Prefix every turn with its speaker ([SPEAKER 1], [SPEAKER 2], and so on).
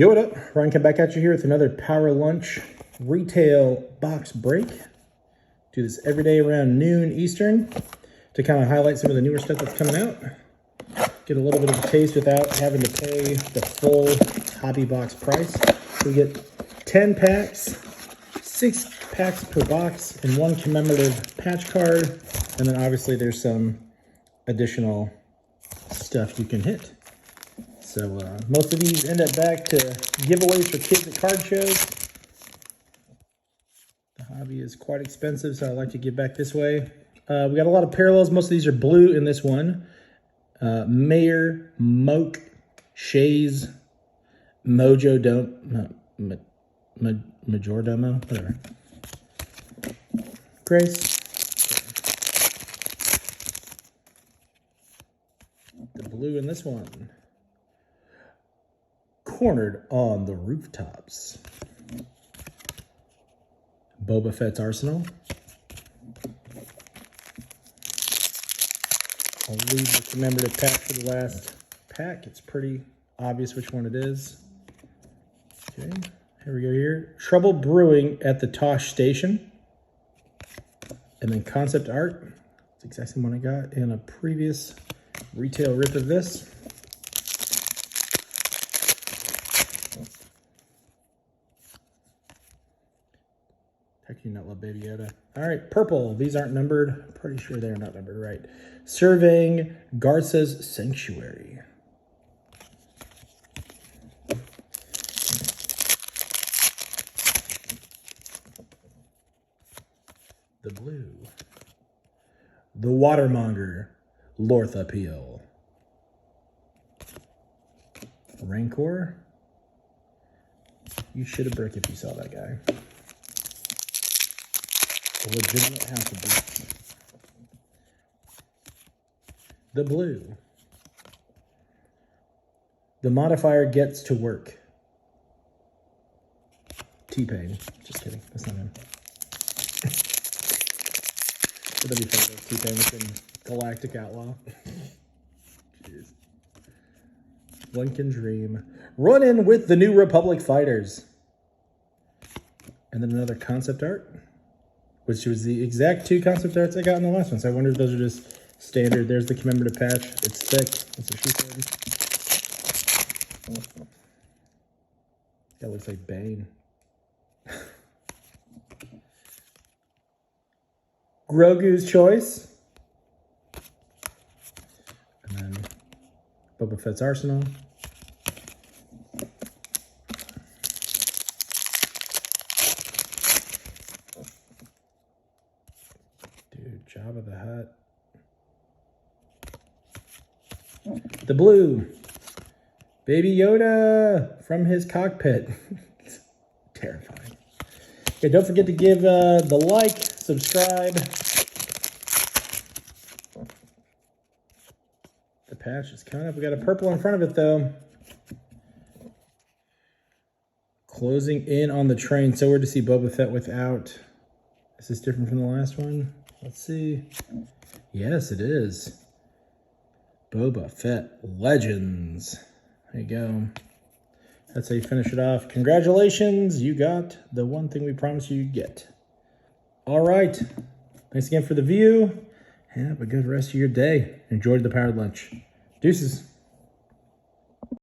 [SPEAKER 1] Yo, what up? Ryan come back at you here with another Power Lunch retail box break. Do this every day around noon Eastern to kind of highlight some of the newer stuff that's coming out. Get a little bit of a taste without having to pay the full hobby box price. We get 10 packs, 6 packs per box, and 1 commemorative patch card. And then obviously there's some additional stuff you can hit. So most of these end up back to giveaways for kids at card shows. The hobby is quite expensive, so I like to give back this way. We got a lot of parallels. Most of these are blue in this one. Mayor, Moke, Shays, Majordomo, whatever. Grace. The blue in this one. Cornered on the rooftops. Boba Fett's Arsenal. I'll leave the commemorative pack for the last pack. It's pretty obvious which one it is. Okay, here we go here. Trouble Brewing at the Tosh Station. And then concept art. That's exactly what I got in a previous retail rip of this. Heck, you not love Baby Yoda. All right, purple. These aren't numbered. Pretty sure they're not numbered, right? Surveying Garza's Sanctuary. The blue. The Watermonger, Lortha Peel. Rancor. You should have brick if you saw that guy. A legitimate house of beef. The blue. The modifier gets to work. T-Pain. Just kidding. That's not him. That'd be funny though. T-Pain looking galactic outlaw. Jeez. One can dream. Run in with the New Republic fighters. And then another concept art, which was the exact 2 concept arts I got in the last one. So I wonder if those are just standard. There's the commemorative patch. It's thick. That's what she said. That looks like Bane. Grogu's Choice. And then Boba Fett's Arsenal. Jabba the Hutt. The blue. Baby Yoda from his cockpit. Terrifying. Okay, don't forget to give the like, subscribe. The patch is coming up. We got a purple in front of it though. Closing in on the train. So weird to see Boba Fett without. Is this different from the last one? Let's see. Yes, it is. Boba Fett Legends. There you go. That's how you finish it off. Congratulations. You got the one thing we promised you get. All right. Thanks again for the view. Have a good rest of your day. Enjoy the Powered Lunch. Deuces.